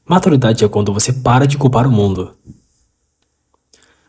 Maturidade é quando você para de culpar o mundo.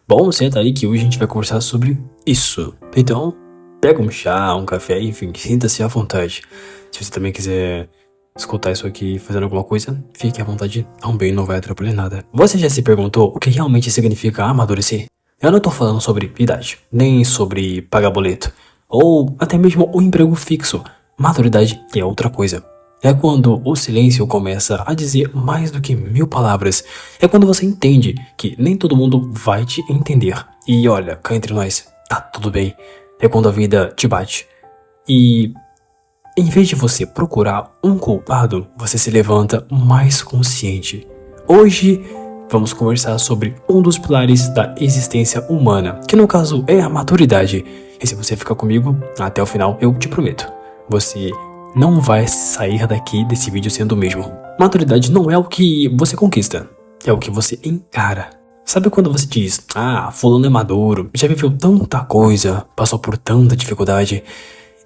Bom, senta aí que hoje a gente vai conversar sobre isso. Então, pega um chá, um café, enfim, sinta-se à vontade. Se você também quiser escutar isso aqui fazendo alguma coisa, fique à vontade também, não vai atrapalhar nada. Você já se perguntou o que realmente significa amadurecer? Eu não tô falando sobre idade, nem sobre pagar boleto, ou até mesmo o emprego fixo. Maturidade é outra coisa. É quando o silêncio começa a dizer mais do que 1000 palavras. É quando você entende que nem todo mundo vai te entender. E olha, cá entre nós, tá tudo bem. É quando a vida te bate. E em vez de você procurar um culpado, você se levanta mais consciente. Hoje vamos conversar sobre um dos pilares da existência humana, que no caso é a maturidade. E se você ficar comigo até o final, eu te prometo, você não vai sair daqui desse vídeo sendo o mesmo. Maturidade não é o que você conquista, é o que você encara. Sabe quando você diz, fulano é maduro, já viveu tanta coisa, passou por tanta dificuldade?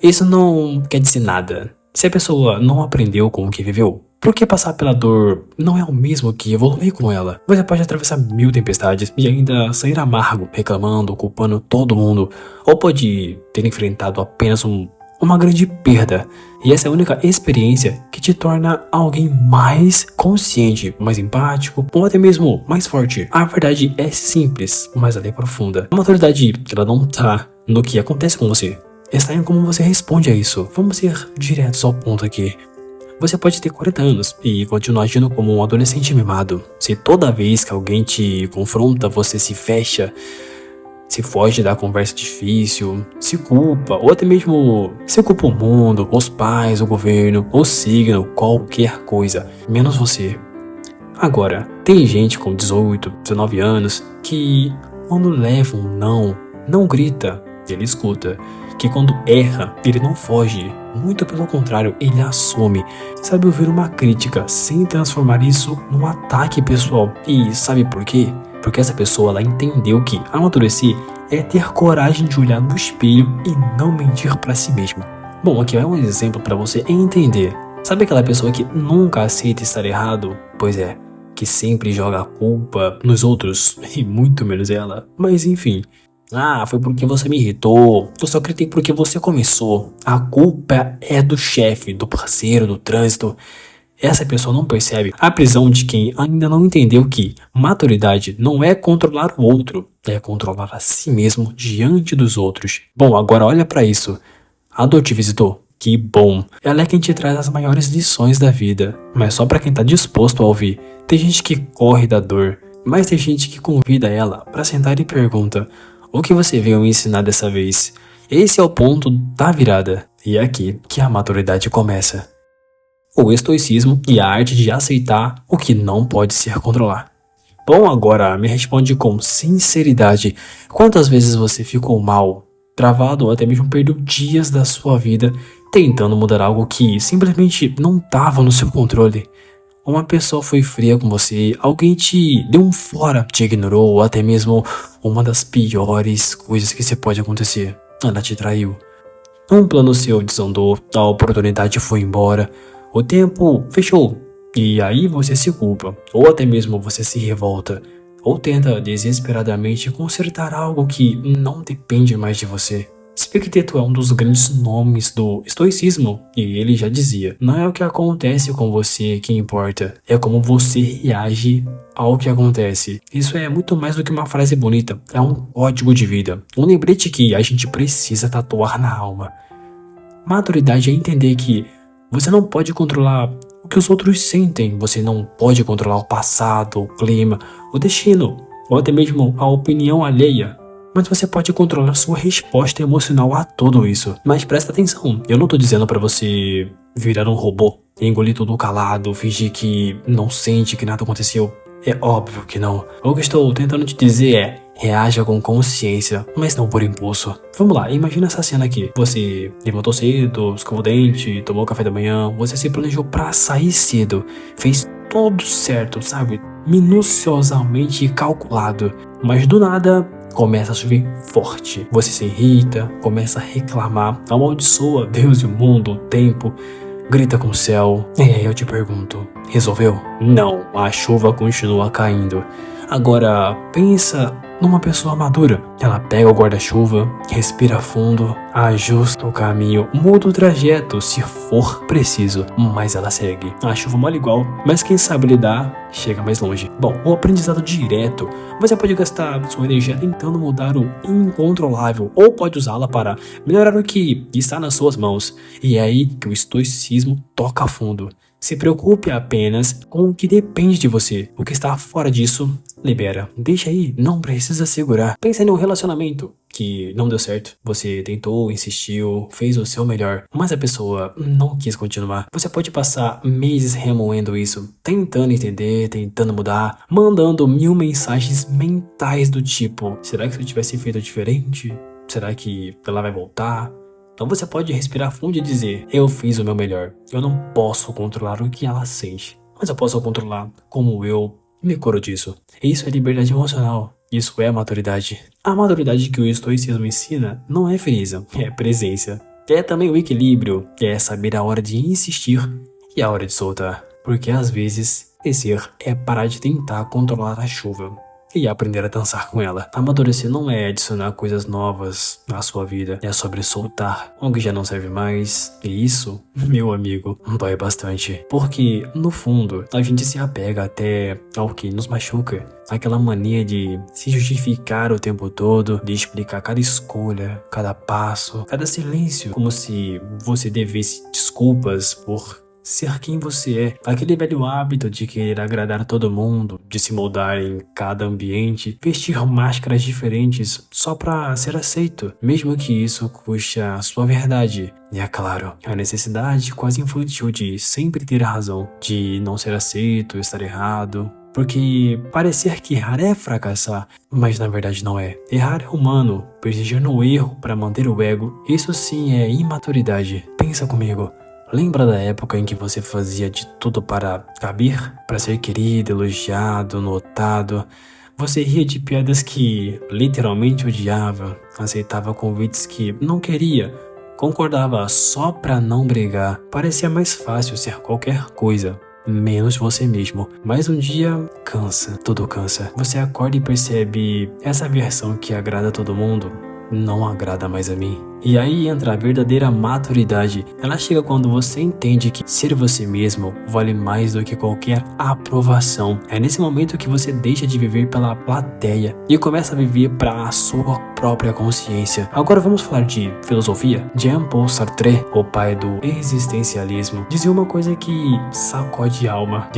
Isso não quer dizer nada. Se a pessoa não aprendeu com o que viveu, por que passar pela dor não é o mesmo que evoluir com ela? Você pode atravessar 1000 tempestades e ainda sair amargo, reclamando, culpando todo mundo, ou pode ter enfrentado apenas uma grande perda. E essa é a única experiência que te torna alguém mais consciente, mais empático ou até mesmo mais forte. A verdade é simples, mas ela é profunda. A maturidade, ela não tá no que acontece com você, está em como você responde a isso. Vamos ser diretos ao ponto aqui. Você pode ter 40 anos e continuar agindo como um adolescente mimado. Se toda vez que alguém te confronta, você se fecha, se foge da conversa difícil, se culpa, ou até mesmo se culpa o mundo, os pais, o governo, o signo, qualquer coisa, menos você. Agora, tem gente com 18, 19 anos que quando leva um não grita, ele escuta. Que quando erra, ele não foge, muito pelo contrário, ele assume. Sabe ouvir uma crítica sem transformar isso num ataque pessoal. E sabe por quê? Porque essa pessoa ela entendeu que amadurecer é ter coragem de olhar no espelho e não mentir pra si mesmo. Bom, aqui é um exemplo pra você entender. Sabe aquela pessoa que nunca aceita estar errado? Pois é, que sempre joga a culpa nos outros e muito menos ela. Mas enfim, foi porque você me irritou, eu só acreditei porque você começou. A culpa é do chefe, do parceiro, do trânsito. Essa pessoa não percebe a prisão de quem ainda não entendeu que maturidade não é controlar o outro, é controlar a si mesmo diante dos outros. Bom, agora olha pra isso. A dor te visitou? Que bom. Ela é quem te traz as maiores lições da vida, mas só pra quem tá disposto a ouvir. Tem gente que corre da dor, mas tem gente que convida ela pra sentar e pergunta: o que você veio me ensinar dessa vez? Esse é o ponto da virada. E é aqui que a maturidade começa. O estoicismo e a arte de aceitar o que não pode ser controlado. Bom, agora me responde com sinceridade. Quantas vezes você ficou mal, travado ou até mesmo perdeu dias da sua vida tentando mudar algo que simplesmente não estava no seu controle? Uma pessoa foi fria com você, alguém te deu um fora, te ignorou, ou até mesmo uma das piores coisas que se pode acontecer, ela te traiu. Um plano seu desandou, a oportunidade foi embora, o tempo fechou, e aí você se culpa, ou até mesmo você se revolta, ou tenta desesperadamente consertar algo que não depende mais de você. Epicteto é um dos grandes nomes do estoicismo, e ele já dizia: não é o que acontece com você que importa, é como você reage ao que acontece. Isso é muito mais do que uma frase bonita, é um código de vida, um lembrete que a gente precisa tatuar na alma. Maturidade é entender que você não pode controlar o que os outros sentem, você não pode controlar o passado, o clima, o destino, ou até mesmo a opinião alheia. Mas você pode controlar sua resposta emocional a tudo isso. Mas presta atenção, eu não tô dizendo pra você virar um robô, engolir tudo calado, fingir que não sente que nada aconteceu. É óbvio que não. O que estou tentando te dizer é: reaja com consciência, mas não por impulso. Vamos lá, imagina essa cena aqui. Você levantou cedo, escovou o dente, tomou café da manhã, você se planejou pra sair cedo, fez tudo certo, sabe? Minuciosamente calculado. Mas do nada começa a chover forte. Você se irrita, começa a reclamar, amaldiçoa Deus e o mundo, o tempo. grita com o céu. E aí eu te pergunto, resolveu? Não, a chuva continua caindo. Agora, pensa numa pessoa madura. Ela pega o guarda-chuva, respira fundo, ajusta o caminho, muda o trajeto se for preciso, mas ela segue. A chuva molha igual, mas quem sabe lidar chega mais longe. Bom, o aprendizado direto, você pode gastar sua energia tentando mudar o incontrolável ou pode usá-la para melhorar o que está nas suas mãos. E é aí que o estoicismo toca fundo. Se preocupe apenas com o que depende de você. O que está fora disso, libera. Deixa aí, não precisa segurar. Pensa em um relacionamento que não deu certo. Você tentou, insistiu, fez o seu melhor, mas a pessoa não quis continuar. Você pode passar meses remoendo isso, tentando entender, tentando mudar, mandando 1000 mensagens mentais do tipo: será que se eu tivesse feito diferente? Será que ela vai voltar? Então você pode respirar fundo e dizer: eu fiz o meu melhor. Eu não posso controlar o que ela sente, mas eu posso controlar como eu me curo disso. Isso é liberdade emocional. Isso é maturidade. A maturidade que o estoicismo ensina não é frieza, é presença. É também o equilíbrio, é saber a hora de insistir e a hora de soltar. Porque às vezes, crescer é parar de tentar controlar a chuva e aprender a dançar com ela. Amadurecer não é adicionar coisas novas à sua vida, é sobre soltar o que já não serve mais. E isso, meu amigo, dói bastante. Porque, no fundo, a gente se apega até ao que nos machuca. Aquela mania de se justificar o tempo todo, de explicar cada escolha, cada passo, cada silêncio, como se você devesse desculpas por ser quem você é. Aquele velho hábito de querer agradar todo mundo, de se moldar em cada ambiente, vestir máscaras diferentes só pra ser aceito, mesmo que isso custe a sua verdade. E é claro, a necessidade quase infantil de sempre ter razão, de não ser aceito, estar errado. Porque parecer que errar é fracassar, mas na verdade não é. Errar é humano, persistir no erro para manter o ego, isso sim é imaturidade. Pensa comigo. Lembra da época em que você fazia de tudo para caber? Para ser querido, elogiado, notado? Você ria de piadas que literalmente odiava, aceitava convites que não queria, concordava só para não brigar. Parecia mais fácil ser qualquer coisa, menos você mesmo. Mas um dia cansa, tudo cansa. Você acorda e percebe: essa versão que agrada a todo mundo não agrada mais a mim. E aí entra a verdadeira maturidade. Ela chega quando você entende que ser você mesmo vale mais do que qualquer aprovação. É nesse momento que você deixa de viver pela plateia e começa a viver para a sua própria consciência. Agora vamos falar de filosofia. Jean-Paul Sartre, o pai do existencialismo, dizia uma coisa que sacode a alma.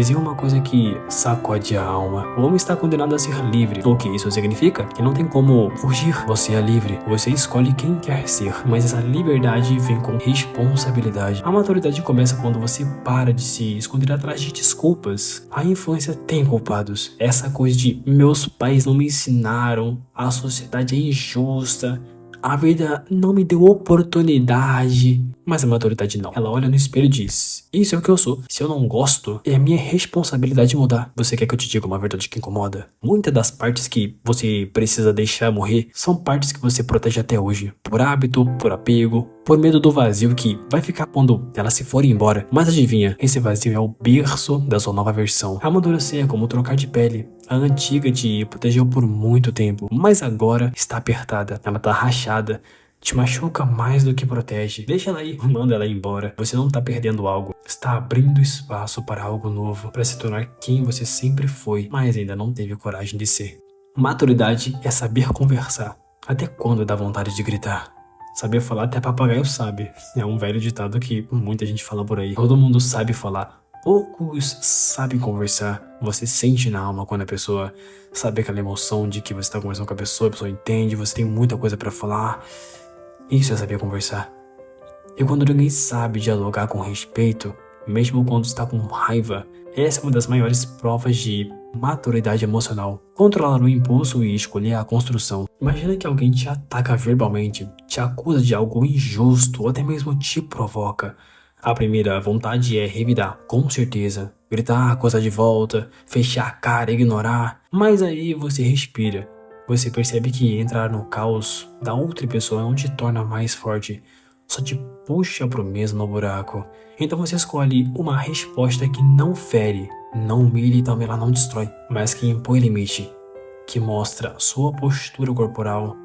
O homem está condenado a ser livre. O que isso significa? Que não tem como fugir. Você é livre. Você escolhe quem quer ser. Mas essa liberdade vem com responsabilidade. A maturidade começa quando você para de se esconder atrás de desculpas. A infância tem culpados. Essa coisa de meus pais não me ensinaram, a sociedade é injusta, a vida não me deu oportunidade. Mas a maturidade não. Ela olha no espelho e diz: isso é o que eu sou. Se eu não gosto, é minha responsabilidade mudar. Você quer que eu te diga uma verdade que incomoda? Muitas das partes que você precisa deixar morrer são partes que você protege até hoje. Por hábito, por apego, por medo do vazio que vai ficar quando elas se forem embora. Mas adivinha, esse vazio é o berço da sua nova versão. Amadurecer é como trocar de pele. A antiga te protegeu por muito tempo, mas agora está apertada. Ela tá rachada. Te machuca mais do que protege. Deixa ela aí, manda ela embora. Você não tá perdendo algo. Está abrindo espaço para algo novo, para se tornar quem você sempre foi, mas ainda não teve coragem de ser. Maturidade é saber conversar, até quando dá vontade de gritar. Saber falar até papagaio sabe. É um velho ditado que muita gente fala por aí. Todo mundo sabe falar. Poucos sabem conversar. Você sente na alma quando a pessoa sabe aquela emoção de que você está conversando com a pessoa entende, você tem muita coisa para falar. Isso é saber conversar. E quando ninguém sabe dialogar com respeito, mesmo quando está com raiva, essa é uma das maiores provas de maturidade emocional. Controlar o impulso e escolher a construção. Imagina que alguém te ataca verbalmente, te acusa de algo injusto ou até mesmo te provoca. A primeira vontade é revidar, com certeza. Gritar, acusar de volta, fechar a cara, ignorar. Mas aí você respira. Você percebe que entrar no caos da outra pessoa não te torna mais forte. só te puxa pro mesmo buraco. Então você escolhe uma resposta que não fere, não humilha e também ela não destrói, mas que impõe limite, que mostra sua postura corporal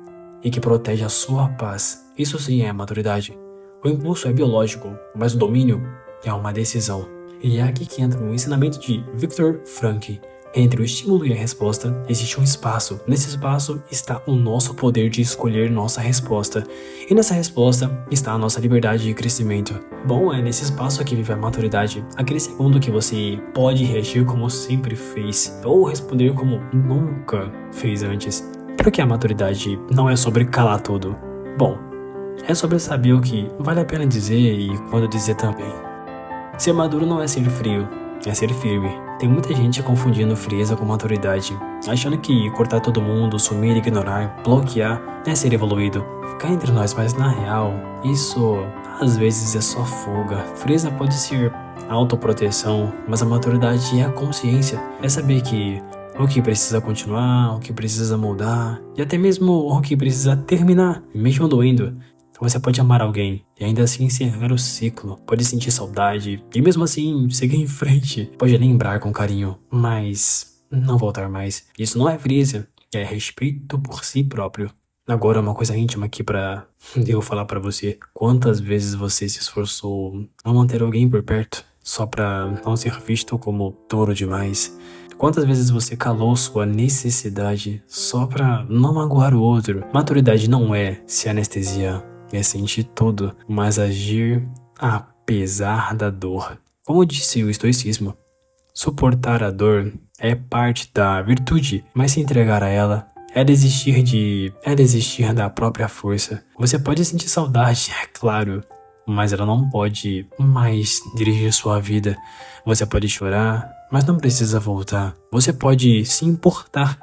e que protege a sua paz. Isso sim é maturidade. O impulso é biológico, mas o domínio é uma decisão. E é aqui que entra o ensinamento de Viktor Frankl. Entre o estímulo e a resposta, existe um espaço. Nesse espaço está o nosso poder de escolher nossa resposta. E nessa resposta está a nossa liberdade de crescimento. Bom, é nesse espaço que vive a maturidade. Aquele segundo que você pode reagir como sempre fez, ou responder como nunca fez antes. Porque a maturidade não é sobre calar tudo. Bom, é sobre saber o que vale a pena dizer e quando dizer também. Ser maduro não é ser frio, é ser firme. Tem muita gente confundindo frieza com maturidade, achando que cortar todo mundo, sumir, ignorar, bloquear é ser evoluído. Ficar entre nós, mas na real, isso às vezes é só fuga. Frieza pode ser autoproteção, mas a maturidade é a consciência. É saber que o que precisa continuar, o que precisa mudar, e até mesmo o que precisa terminar, mesmo doendo. Você pode amar alguém e ainda assim encerrar o ciclo. Pode sentir saudade e mesmo assim seguir em frente. Pode lembrar com carinho, mas não voltar mais. Isso não é frieza, é respeito por si próprio. Agora uma coisa íntima aqui pra eu falar pra você. Quantas vezes você se esforçou a manter alguém por perto só pra não ser visto como touro demais? Quantas vezes você calou sua necessidade só pra não magoar o outro? Maturidade não é se anestesiar. É sentir tudo, mas agir apesar da dor. Como disse o estoicismo, suportar a dor é parte da virtude, mas se entregar a ela é desistir da própria força. Você pode sentir saudade, é claro, mas ela não pode mais dirigir sua vida. Você pode chorar, mas não precisa voltar. Você pode se importar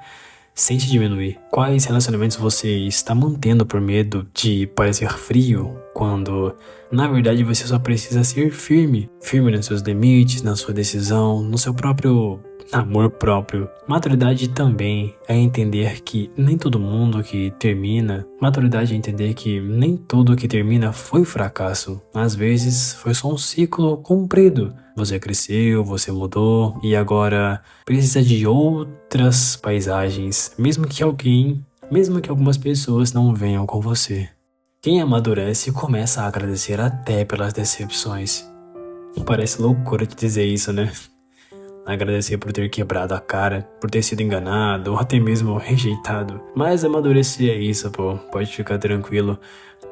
sem te diminuir. Quais relacionamentos você está mantendo por medo de parecer frio, quando na verdade você só precisa ser firme? Firme nos seus limites, na sua decisão, no seu próprio amor próprio. Maturidade também é entender que nem todo mundo que termina. Maturidade é entender que nem tudo que termina foi fracasso. Às vezes foi só um ciclo cumprido. Você cresceu, você mudou e agora precisa de outras paisagens, mesmo que algumas pessoas não venham com você. Quem amadurece começa a agradecer até pelas decepções. Parece loucura te dizer isso, né? Agradecer por ter quebrado a cara, por ter sido enganado ou até mesmo rejeitado. Mas amadurecer é isso, pô. Pode ficar tranquilo.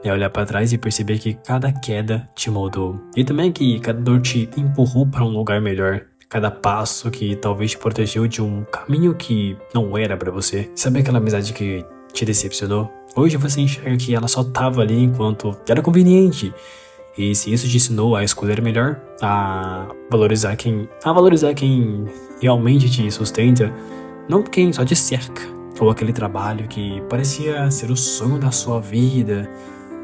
É olhar pra trás e perceber que cada queda te moldou. E também que cada dor te empurrou para um lugar melhor. Cada passo que talvez te protegeu de um caminho que não era pra você. Sabe aquela amizade que te decepcionou? Hoje você enxerga que ela só tava ali enquanto era conveniente. E se isso te ensinou a escolher melhor, a valorizar quem realmente te sustenta, não quem só te cerca, ou aquele trabalho que parecia ser o sonho da sua vida,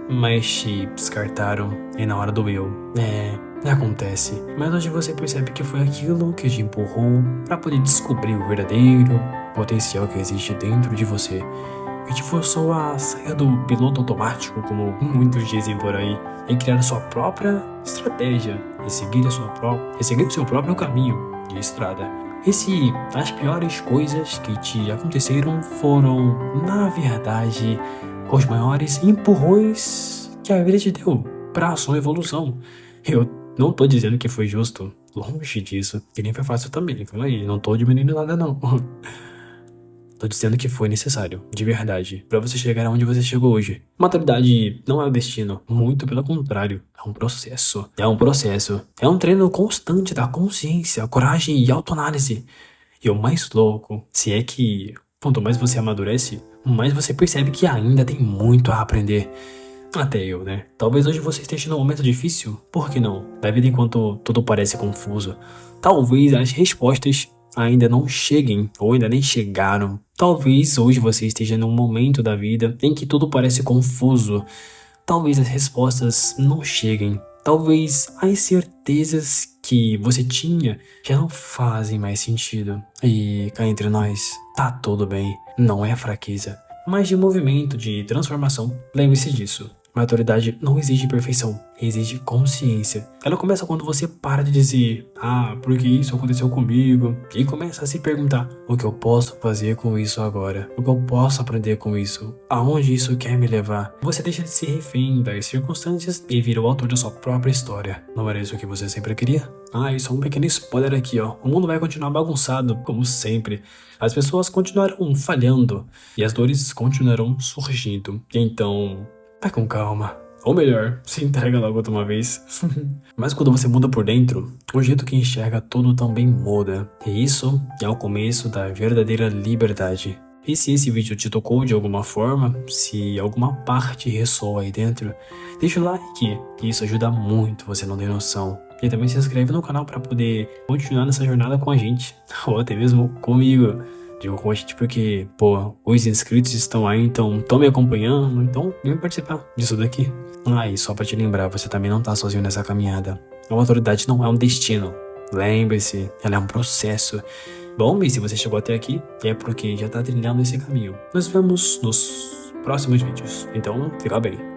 mas te descartaram e na hora doeu. Acontece. Mas hoje você percebe que foi aquilo que te empurrou para poder descobrir o verdadeiro potencial que existe dentro de você. Que te forçou a sair do piloto automático, como muitos dizem por aí, e criar a sua própria estratégia e seguir o seu próprio caminho de estrada. E se as piores coisas que te aconteceram foram, na verdade, os maiores empurrões que a vida te deu para a sua evolução? Eu não tô dizendo que foi justo, longe disso, que nem foi fácil também, fala aí, não tô diminuindo nada não. Tô dizendo que foi necessário, de verdade, pra você chegar aonde você chegou hoje. Maturidade não é o destino, muito pelo contrário, é um processo. É um treino constante da consciência, coragem e autoanálise. E o mais louco, se é que quanto mais você amadurece, mais você percebe que ainda tem muito a aprender. Até eu, né? Talvez hoje você esteja num momento difícil, por que não? Da vida enquanto tudo parece confuso. Talvez as respostas ainda não cheguem, ou ainda nem chegaram. Talvez hoje você esteja num momento da vida em que tudo parece confuso. Talvez as respostas não cheguem. Talvez as certezas que você tinha já não fazem mais sentido. E cá entre nós, tá tudo bem. Não é fraqueza, mas de movimento, de transformação. Lembre-se disso. Maturidade não exige perfeição, exige consciência. Ela começa quando você para de dizer, por que isso aconteceu comigo? E começa a se perguntar, o que eu posso fazer com isso agora? O que eu posso aprender com isso? Aonde isso quer me levar? Você deixa de ser refém das circunstâncias e vira o autor da sua própria história. Não era isso que você sempre queria? Isso é um pequeno spoiler aqui, ó. O mundo vai continuar bagunçado, como sempre. As pessoas continuarão falhando e as dores continuarão surgindo. Então, vai com calma. Ou melhor, se entrega logo de uma vez. Mas quando você muda por dentro, o jeito que enxerga tudo também muda. E isso é o começo da verdadeira liberdade. E se esse vídeo te tocou de alguma forma, se alguma parte ressoa aí dentro, deixa o like, que isso ajuda muito, você não tem noção. E também se inscreve no canal para poder continuar nessa jornada com a gente, ou até mesmo comigo. Digo com a gente porque, os inscritos estão aí, então estão me acompanhando, então vem participar disso daqui. E só pra te lembrar, você também não tá sozinho nessa caminhada. A maturidade não é um destino. Lembre-se, ela é um processo. Bom, e se você chegou até aqui, é porque já tá trilhando esse caminho. Nos vemos nos próximos vídeos. Então, fica bem.